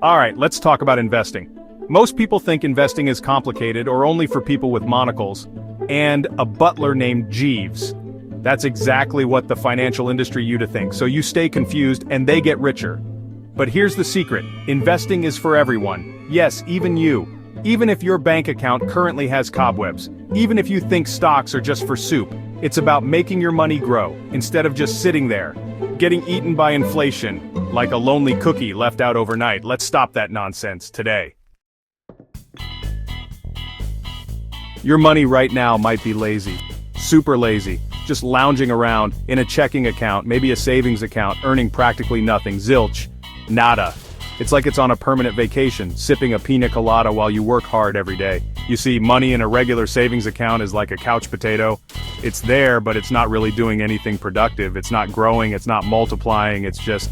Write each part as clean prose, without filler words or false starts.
Alright, let's talk about investing. Most people think investing is complicated or only for people with monocles, and a butler named Jeeves. That's exactly what the financial industry you to think, so you stay confused and they get richer. But here's the secret, investing is for everyone. Yes, even you. Even if your bank account currently has cobwebs, even if you think stocks are just for soup, it's about making your money grow, instead of just sitting there, getting eaten by inflation, like a lonely cookie left out overnight. Let's stop that nonsense today. Your money right now might be lazy. Super lazy. Just lounging around, in a checking account, maybe a savings account, earning practically nothing. Zilch. Nada. It's like it's on a permanent vacation, sipping a pina colada while you work hard every day. You see, money in a regular savings account is like a couch potato. It's there, but it's not really doing anything productive. It's not growing, it's not multiplying, it's just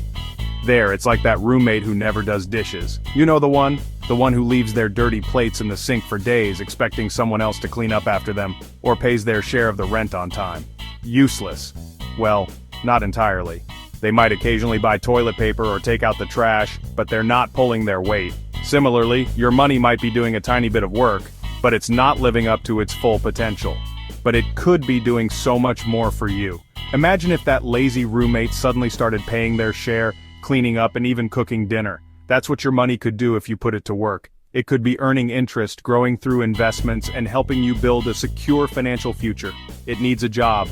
there. It's like that roommate who never does dishes. You know the one? The one who leaves their dirty plates in the sink for days, expecting someone else to clean up after them, or pays their share of the rent on time. Useless. Well, not entirely. They might occasionally buy toilet paper or take out the trash, but they're not pulling their weight. Similarly, your money might be doing a tiny bit of work, but it's not living up to its full potential. But it could be doing so much more for you. Imagine if that lazy roommate suddenly started paying their share, cleaning up and even cooking dinner. That's what your money could do if you put it to work. It could be earning interest, growing through investments, and helping you build a secure financial future. It needs a job.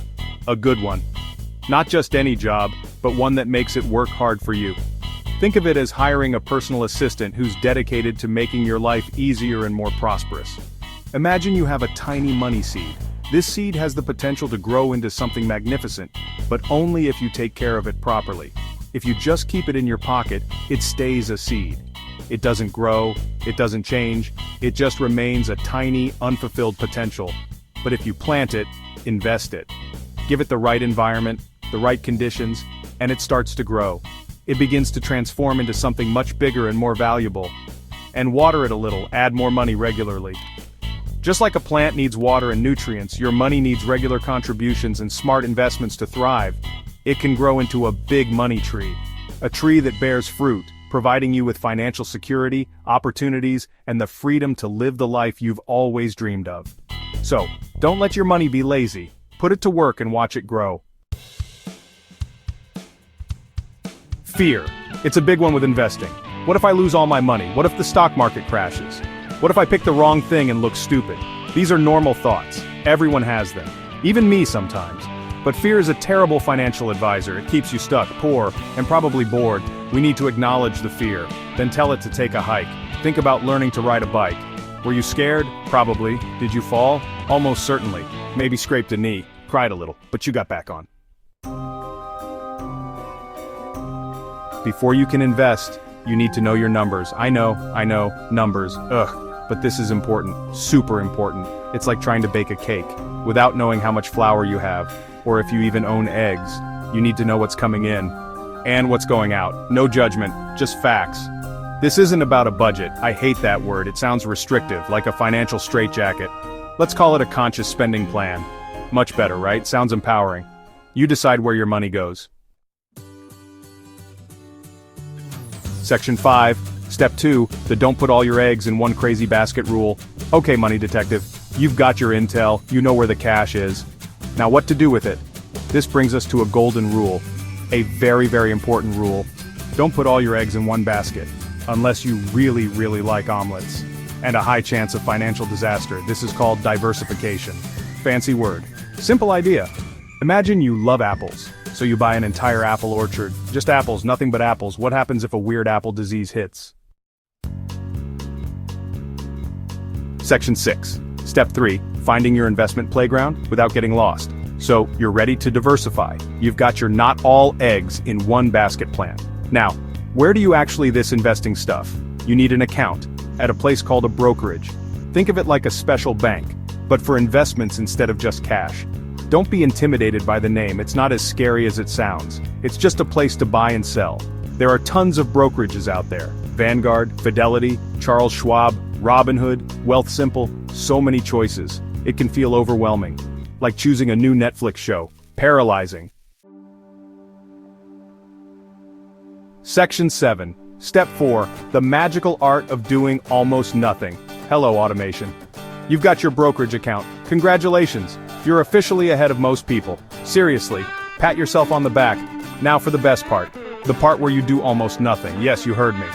A good one. Not just any job, but one that makes it work hard for you. Think of it as hiring a personal assistant who's dedicated to making your life easier and more prosperous. Imagine you have a tiny money seed. This seed has the potential to grow into something magnificent, but only if you take care of it properly. If you just keep it in your pocket, it stays a seed. It doesn't grow, it doesn't change, it just remains a tiny, unfulfilled potential. But if you plant it, invest it. Give it the right environment, the right conditions, and it starts to grow. It begins to transform into something much bigger and more valuable. And water it a little, add more money regularly. Just like a plant needs water and nutrients, your money needs regular contributions and smart investments to thrive. It can grow into a big money tree. A tree that bears fruit, providing you with financial security, opportunities, and the freedom to live the life you've always dreamed of. So, don't let your money be lazy. Put it to work and watch it grow. Fear. It's a big one with investing. What if I lose all my money? What if the stock market crashes? What if I pick the wrong thing and look stupid? These are normal thoughts. Everyone has them. Even me sometimes. But fear is a terrible financial advisor. It keeps you stuck, poor, and probably bored. We need to acknowledge the fear, then tell it to take a hike. Think about learning to ride a bike. Were you scared? Probably. Did you fall? Almost certainly. Maybe scraped a knee, cried a little, but you got back on. Before you can invest, you need to know your numbers. I know, numbers, but this is important, super important. It's like trying to bake a cake, without knowing how much flour you have, or if you even own eggs. You need to know what's coming in, and what's going out. No judgment, just facts. This isn't about a budget. I hate that word. It sounds restrictive, like a financial straitjacket. Let's call it a conscious spending plan. Much better, right? Sounds empowering. You decide where your money goes. Section 5, Step 2, the don't put all your eggs in one crazy basket rule. Okay, money detective, you've got your intel, you know where the cash is. Now what to do with it? This brings us to a golden rule. A very, very important rule. Don't put all your eggs in one basket, unless you really, really like omelets. And a high chance of financial disaster. This is called diversification. Fancy word. Simple idea. Imagine you love apples. So you buy an entire apple orchard. Just apples, nothing but apples. What happens if a weird apple disease hits? Section 6. Step 3. Finding your investment playground without getting lost. So, you're ready to diversify. You've got your not all eggs in one basket plan. Now, where do you actually this investing stuff? You need an account at a place called a brokerage. Think of it like a special bank, but for investments instead of just cash. Don't be intimidated by the name, it's not as scary as it sounds. It's just a place to buy and sell. There are tons of brokerages out there. Vanguard, Fidelity, Charles Schwab, Robinhood, Wealthsimple, so many choices. It can feel overwhelming. Like choosing a new Netflix show. Paralyzing. Section 7. Step 4. The magical art of doing almost nothing. Hello, automation. You've got your brokerage account. Congratulations. You're officially ahead of most people. Seriously, pat yourself on the back. Now for the best part. The part where you do almost nothing. Yes, you heard me.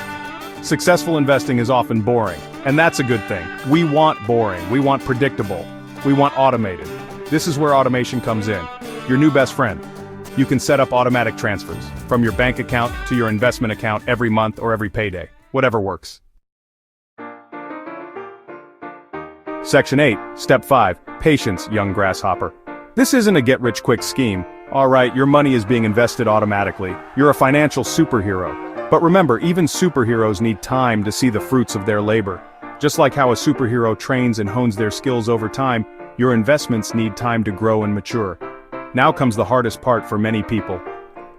Successful investing is often boring, and that's a good thing. We want boring. We want predictable. We want automated. This is where automation comes in. Your new best friend. You can set up automatic transfers from your bank account to your investment account every month or every payday. Whatever works. Section 8, Step 5, Patience, young grasshopper. This isn't a get-rich-quick scheme. Alright, your money is being invested automatically. You're a financial superhero. But remember, even superheroes need time to see the fruits of their labor. Just like how a superhero trains and hones their skills over time, your investments need time to grow and mature. Now comes the hardest part for many people.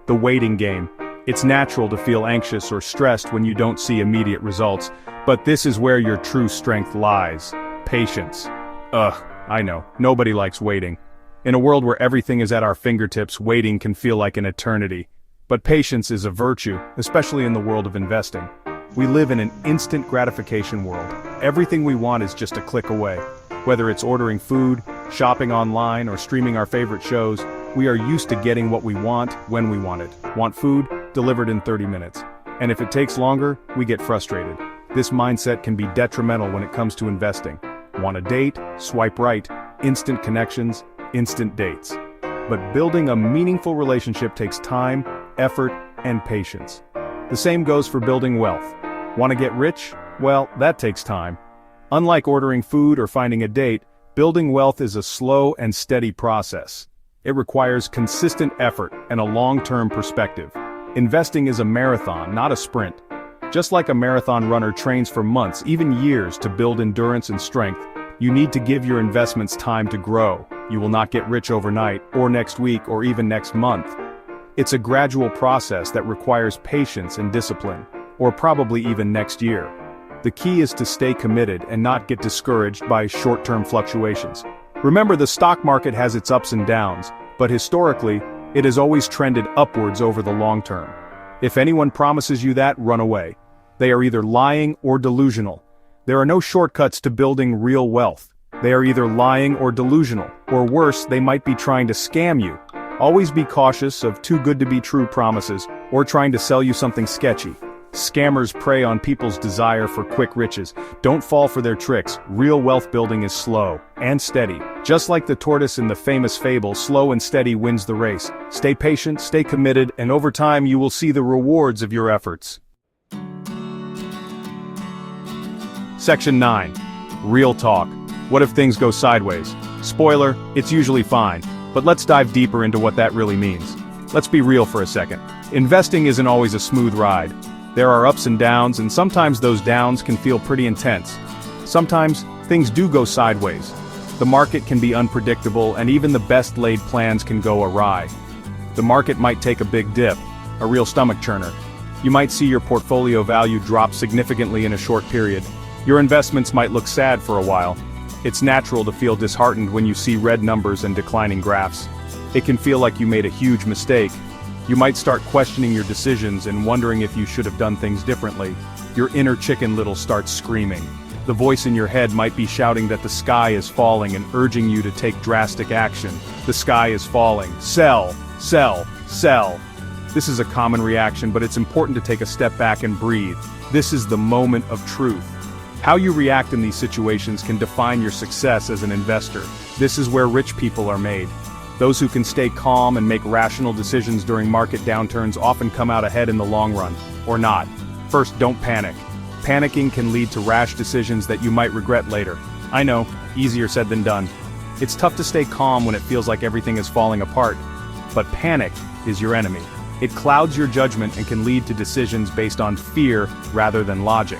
The waiting game. It's natural to feel anxious or stressed when you don't see immediate results, but this is where your true strength lies. Patience. I know, nobody likes waiting. In a world where everything is at our fingertips, waiting can feel like an eternity. But patience is a virtue, especially in the world of investing. We live in an instant gratification world. Everything we want is just a click away. Whether it's ordering food, shopping online, or streaming our favorite shows, we are used to getting what we want when we want it. Want food? Delivered in 30 minutes. And if it takes longer, we get frustrated. This mindset can be detrimental when it comes to investing. Want a date? Swipe right. Instant connections, instant dates. But building a meaningful relationship takes time, effort, and patience. The same goes for building wealth. Want to get rich? Well, that takes time. Unlike ordering food or finding a date, building wealth is a slow and steady process. It requires consistent effort and a long-term perspective. Investing is a marathon, not a sprint. Just like a marathon runner trains for months, even years, to build endurance and strength, you need to give your investments time to grow. You will not get rich overnight, or next week, or even next month. It's a gradual process that requires patience and discipline, or probably even next year. The key is to stay committed and not get discouraged by short-term fluctuations. Remember, the stock market has its ups and downs, but historically, it has always trended upwards over the long term. If anyone promises you that, run away. They are either lying or delusional. There are no shortcuts to building real wealth. They are either lying or delusional, or worse, they might be trying to scam you. Always be cautious of too-good-to-be-true promises, or trying to sell you something sketchy. Scammers prey on people's desire for quick riches. Don't fall for their tricks. Real wealth building is slow and steady. Just like the tortoise in the famous fable, slow and steady wins the race. Stay patient, stay committed, and over time you will see the rewards of your efforts. Section 9. Real talk. What if things go sideways? Spoiler, it's usually fine. But let's dive deeper into what that really means. Let's be real for a second. Investing isn't always a smooth ride. There are ups and downs, and sometimes those downs can feel pretty intense. Sometimes, things do go sideways. The market can be unpredictable, and even the best laid plans can go awry. The market might take a big dip, a real stomach churner. You might see your portfolio value drop significantly in a short period. Your investments might look sad for a while. It's natural to feel disheartened when you see red numbers and declining graphs. It can feel like you made a huge mistake. You might start questioning your decisions and wondering if you should have done things differently. Your inner Chicken Little starts screaming. The voice in your head might be shouting that the sky is falling and urging you to take drastic action. The sky is falling. Sell, sell, sell. This is a common reaction, but it's important to take a step back and breathe. This is the moment of truth. How you react in these situations can define your success as an investor. This is where rich people are made. Those who can stay calm and make rational decisions during market downturns often come out ahead in the long run, or not. First, don't panic. Panicking can lead to rash decisions that you might regret later. I know, easier said than done. It's tough to stay calm when it feels like everything is falling apart. But panic is your enemy. It clouds your judgment and can lead to decisions based on fear rather than logic.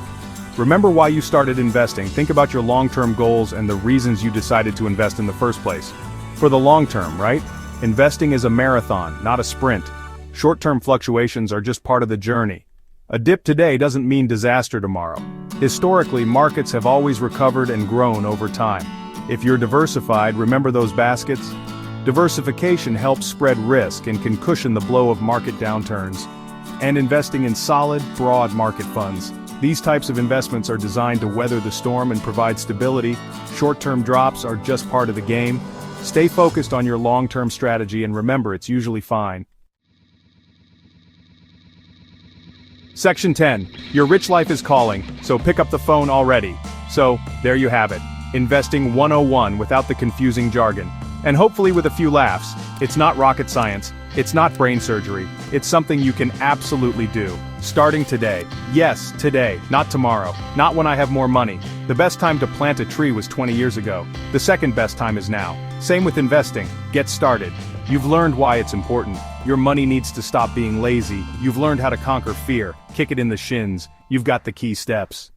Remember why you started investing. Think about your long-term goals and the reasons you decided to invest in the first place. For the long term, right? Investing is a marathon, not a sprint. Short-term fluctuations are just part of the journey. A dip today doesn't mean disaster tomorrow. Historically, markets have always recovered and grown over time. If you're diversified, remember those baskets? Diversification helps spread risk and can cushion the blow of market downturns. and investing in solid, broad market funds. These types of investments are designed to weather the storm and provide stability. Short-term drops are just part of the game. Stay focused on your long-term strategy and remember it's usually fine. Section 10. Your rich life is calling, so pick up the phone already. So, there you have it. Investing 101 without the confusing jargon. And hopefully with a few laughs. It's not rocket science. It's not brain surgery. It's something you can absolutely do. Starting today. Yes, today, not tomorrow. Not when I have more money. The best time to plant a tree was 20 years ago. The second best time is now. Same with investing. Get started. You've learned why it's important. Your money needs to stop being lazy. You've learned how to conquer fear. Kick it in the shins. You've got the key steps.